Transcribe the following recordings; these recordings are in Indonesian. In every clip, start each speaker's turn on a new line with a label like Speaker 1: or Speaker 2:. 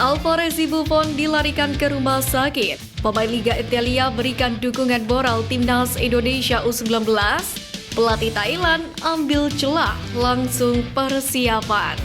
Speaker 1: Alvarez Buffon dilarikan ke rumah sakit. Pemain Liga Italia berikan dukungan moral timnas Indonesia U19. Pelatih Thailand ambil celah langsung persiapan.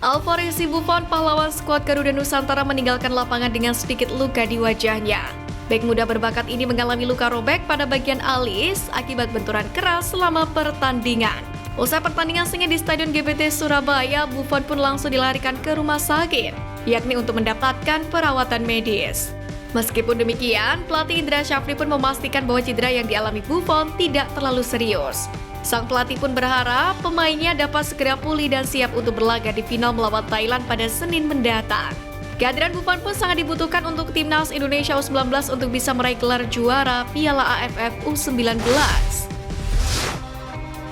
Speaker 1: Alvarez Buffon, pahlawan skuad Garuda Nusantara, meninggalkan lapangan dengan sedikit luka di wajahnya. Bek muda berbakat ini mengalami luka robek pada bagian alis akibat benturan keras selama pertandingan. Usai pertandingan sengit di Stadion GBT Surabaya, Buffon pun langsung dilarikan ke rumah sakit, yakni untuk mendapatkan perawatan medis. Meskipun demikian, pelatih Indra Syafri pun memastikan bahwa cedera yang dialami Buffon tidak terlalu serius. Sang pelatih pun berharap pemainnya dapat segera pulih dan siap untuk berlaga di final melawan Thailand pada Senin mendatang. Kehadiran Buffon pun sangat dibutuhkan untuk timnas Indonesia U19 untuk bisa meraih gelar juara Piala AFF U19.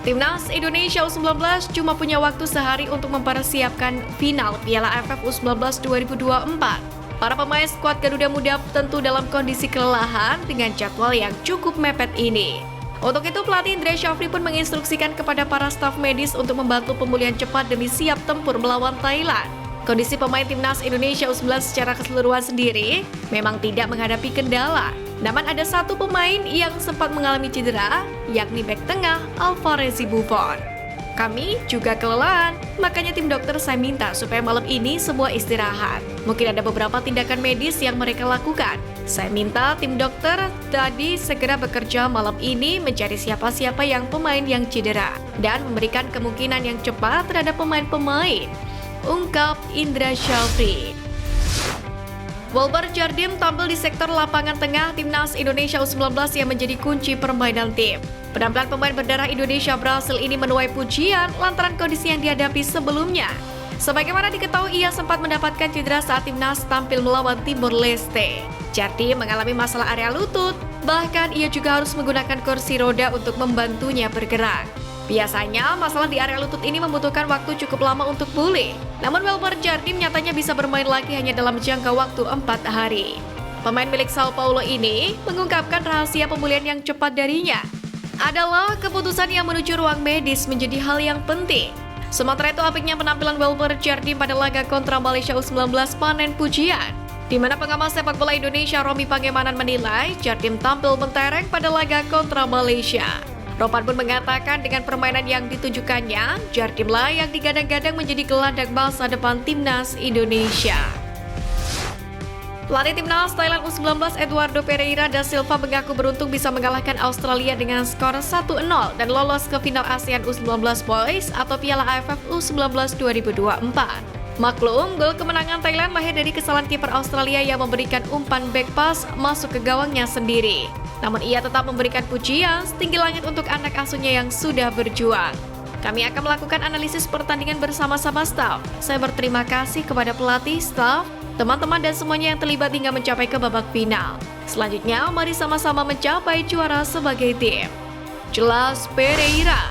Speaker 1: Timnas Indonesia U19 cuma punya waktu sehari untuk mempersiapkan final Piala AFF U19 2024. Para pemain skuad Garuda Muda tentu dalam kondisi kelelahan dengan jadwal yang cukup mepet ini. Untuk itu, pelatih Indra Syafri pun menginstruksikan kepada para staf medis untuk membantu pemulihan cepat demi siap tempur melawan Thailand. Kondisi pemain timnas Indonesia U19 secara keseluruhan sendiri memang tidak menghadapi kendala. Namun ada satu pemain yang sempat mengalami cedera, yakni bek tengah Alvarez Buffon. Kami juga kelelahan, makanya tim dokter saya minta supaya malam ini semua istirahat. Mungkin ada beberapa tindakan medis yang mereka lakukan. Saya minta tim dokter tadi segera bekerja malam ini mencari siapa-siapa yang pemain yang cedera dan memberikan kemungkinan yang cepat terhadap pemain-pemain, ungkap Indra Syafri. Walber Jardim tampil di sektor lapangan tengah timnas Indonesia U19 yang menjadi kunci permainan tim. Penampilan pemain berdarah Indonesia berhasil ini menuai pujian lantaran kondisi yang dihadapi sebelumnya. Sebagaimana diketahui, ia sempat mendapatkan cedera saat timnas tampil melawan Timor Leste. Jardim mengalami masalah area lutut, bahkan ia juga harus menggunakan kursi roda untuk membantunya bergerak. Biasanya, masalah di area lutut ini membutuhkan waktu cukup lama untuk pulih. Namun Walber Jardim nyatanya bisa bermain lagi hanya dalam jangka waktu 4 hari. Pemain milik Sao Paulo ini mengungkapkan rahasia pemulihan yang cepat darinya adalah keputusan yang menuju ruang medis menjadi hal yang penting. Sementara itu, apiknya penampilan Walber Jardim pada laga kontra Malaysia U19 panen pujian, di mana pengamat sepak bola Indonesia Romy Pangemanan menilai Jardim tampil mentereng pada laga kontra Malaysia. Ropan pun mengatakan dengan permainan yang ditunjukkannya, Jardim layak digadang-gadang menjadi gelandang masa depan timnas Indonesia. Pelatih timnas Thailand U19 Eduardo Pereira da Silva mengaku beruntung bisa mengalahkan Australia dengan skor 1-0 dan lolos ke final ASEAN U19 Boys atau Piala AFF U19 2024. Maklum, gol kemenangan Thailand lahir dari kesalahan kiper Australia yang memberikan umpan back pass masuk ke gawangnya sendiri. Namun ia tetap memberikan pujian setinggi langit untuk anak asuhnya yang sudah berjuang. Kami akan melakukan analisis pertandingan bersama-sama staf. Saya berterima kasih kepada pelatih, staf, teman-teman dan semuanya yang terlibat hingga mencapai ke babak final. Selanjutnya, mari sama-sama mencapai juara sebagai tim. Jelas Pereira.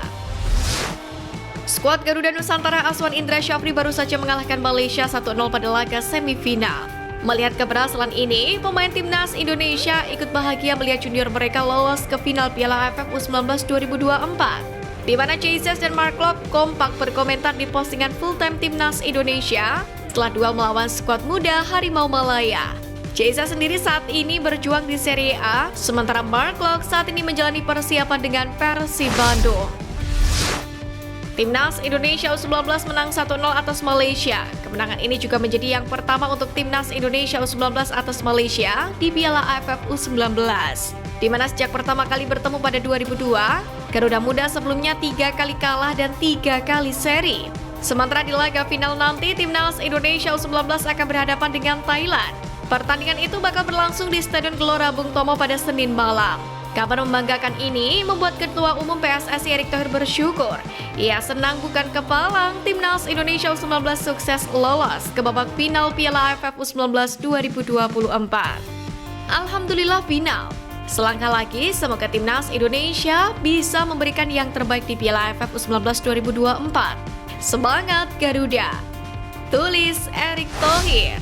Speaker 1: Skuad Garuda Nusantara Aswan Indra Syafri baru saja mengalahkan Malaysia 1-0 pada laga semifinal. Melihat keberhasilan ini, pemain timnas Indonesia ikut bahagia melihat junior mereka lolos ke final Piala AFF U19 2024. Di mana Jesus dan Mark Locke kompak berkomentar di postingan full-time timnas Indonesia setelah duel melawan skuad muda Harimau Malaya. Jesus sendiri saat ini berjuang di Serie A, sementara Mark Locke saat ini menjalani persiapan dengan Persib Bandung. Timnas Indonesia U19 menang 1-0 atas Malaysia. Kemenangan ini juga menjadi yang pertama untuk Timnas Indonesia U19 atas Malaysia di Piala AFF U19. Di mana sejak pertama kali bertemu pada 2002, Garuda Muda sebelumnya 3 kali kalah dan 3 kali seri. Sementara di laga final nanti, Timnas Indonesia U19 akan berhadapan dengan Thailand. Pertandingan itu bakal berlangsung di Stadion Gelora Bung Tomo pada Senin malam. Kabar membanggakan ini membuat Ketua Umum PSSI Erick Thohir bersyukur. Ia senang bukan kepalang, Timnas Indonesia U19 sukses lolos ke babak final Piala AFF U19 2024. Alhamdulillah final. Selangkah lagi, semoga Timnas Indonesia bisa memberikan yang terbaik di Piala AFF U19 2024. Semangat Garuda! Tulis Erick Thohir.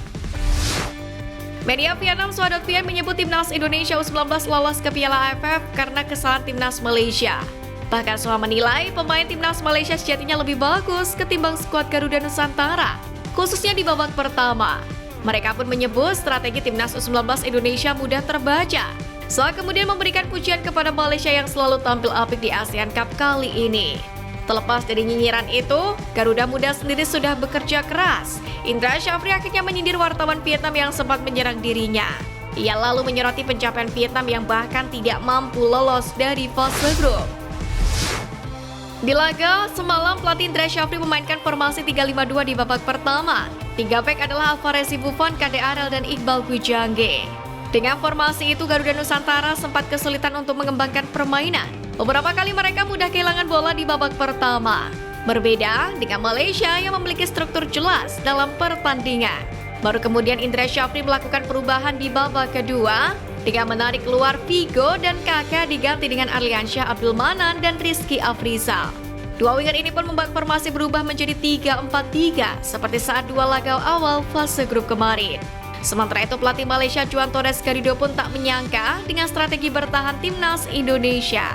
Speaker 1: Media Vietnam Swa.vn menyebut Timnas Indonesia U19 lolos ke Piala AFF karena kesalahan Timnas Malaysia. Bahkan Soa menilai pemain timnas Malaysia sejatinya lebih bagus ketimbang skuad Garuda Nusantara, khususnya di babak pertama. Mereka pun menyebut strategi timnas U19 Indonesia mudah terbaca. Soa kemudian memberikan pujian kepada Malaysia yang selalu tampil apik di ASEAN Cup kali ini. Terlepas dari nyinyiran itu, Garuda Muda sendiri sudah bekerja keras. Indra Syafri akhirnya menyindir wartawan Vietnam yang sempat menyerang dirinya. Ia lalu menyoroti pencapaian Vietnam yang bahkan tidak mampu lolos dari fase grup. Di laga semalam, pelatih Indra Syafri memainkan formasi 3-5-2 di babak pertama. 3 bek adalah Alvarez Buffon, KDRL, dan Iqbal Gujangge. Dengan formasi itu, Garuda Nusantara sempat kesulitan untuk mengembangkan permainan. Beberapa kali mereka mudah kehilangan bola di babak pertama. Berbeda dengan Malaysia yang memiliki struktur jelas dalam pertandingan. Baru kemudian Indra Syafri melakukan perubahan di babak kedua dengan menarik keluar Vigo dan Kakak diganti dengan Arliansyah Abdul Manan dan Rizky Afrizal. Dua winger ini pun membuat formasi berubah menjadi 3-4-3 seperti saat dua laga awal fase grup kemarin. Sementara itu pelatih Malaysia Juan Torres Garrido pun tak menyangka dengan strategi bertahan timnas Indonesia.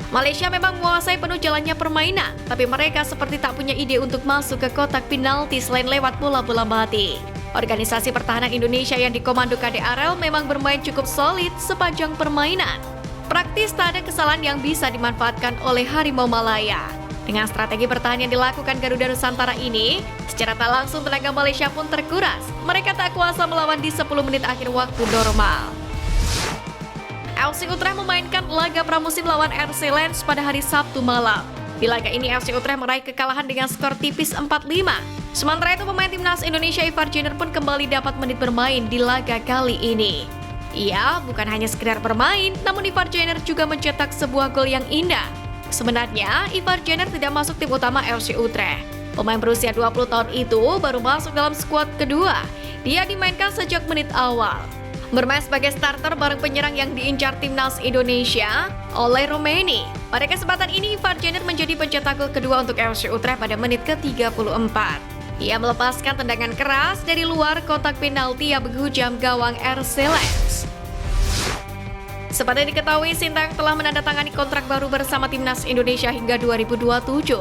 Speaker 1: Malaysia memang menguasai penuh jalannya permainan, tapi mereka seperti tak punya ide untuk masuk ke kotak penalti selain lewat bola-bola mati. Organisasi pertahanan Indonesia yang dikomando KDRL memang bermain cukup solid sepanjang permainan. Praktis tak ada kesalahan yang bisa dimanfaatkan oleh Harimau Malaya. Dengan strategi bertahan yang dilakukan Garuda Nusantara ini, secara tak langsung tenaga Malaysia pun terkuras. Mereka tak kuasa melawan di 10 menit akhir waktu normal. FC Utrecht memainkan laga pramusim lawan RC Lens pada hari Sabtu malam. Di laga ini FC Utrecht meraih kekalahan dengan skor tipis 4-5. Sementara itu pemain timnas Indonesia Ivar Jenner pun kembali dapat menit bermain di laga kali ini. Ia bukan hanya sekedar bermain, namun Ivar Jenner juga mencetak sebuah gol yang indah. Sebenarnya, Ivar Jenner tidak masuk tim utama FC Utrecht. Pemain berusia 20 tahun itu baru masuk dalam skuad kedua. Dia dimainkan sejak menit awal. Bermain sebagai starter bareng penyerang yang diincar timnas Indonesia, Oleh Romeni. Pada kesempatan ini, Ivar Jenner menjadi pencetak gol kedua untuk FC Utrecht pada menit ke-34. Ia melepaskan tendangan keras dari luar kotak penalti yang menghujam gawang RC Lens. Seperti diketahui, Sintayong telah menandatangani kontrak baru bersama timnas Indonesia hingga 2027.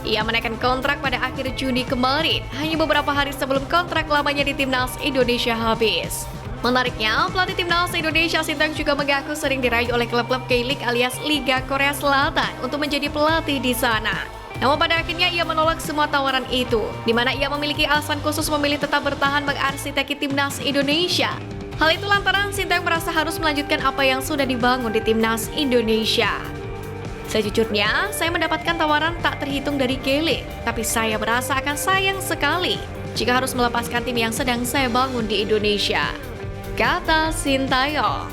Speaker 1: Ia menaikkan kontrak pada akhir Juni kemarin, hanya beberapa hari sebelum kontrak lamanya di timnas Indonesia habis. Menariknya, pelatih timnas Indonesia Sintayong juga mengaku sering dirayu oleh klub-klub K-League alias Liga Korea Selatan untuk menjadi pelatih di sana. Namun pada akhirnya ia menolak semua tawaran itu, di mana ia memiliki alasan khusus memilih tetap bertahan mengarsiteki timnas Indonesia. Hal itu lantaran Sintayong merasa harus melanjutkan apa yang sudah dibangun di timnas Indonesia. Sejujurnya, saya mendapatkan tawaran tak terhitung dari K-League, tapi saya merasa akan sayang sekali jika harus melepaskan tim yang sedang saya bangun di Indonesia, kata Sintayong.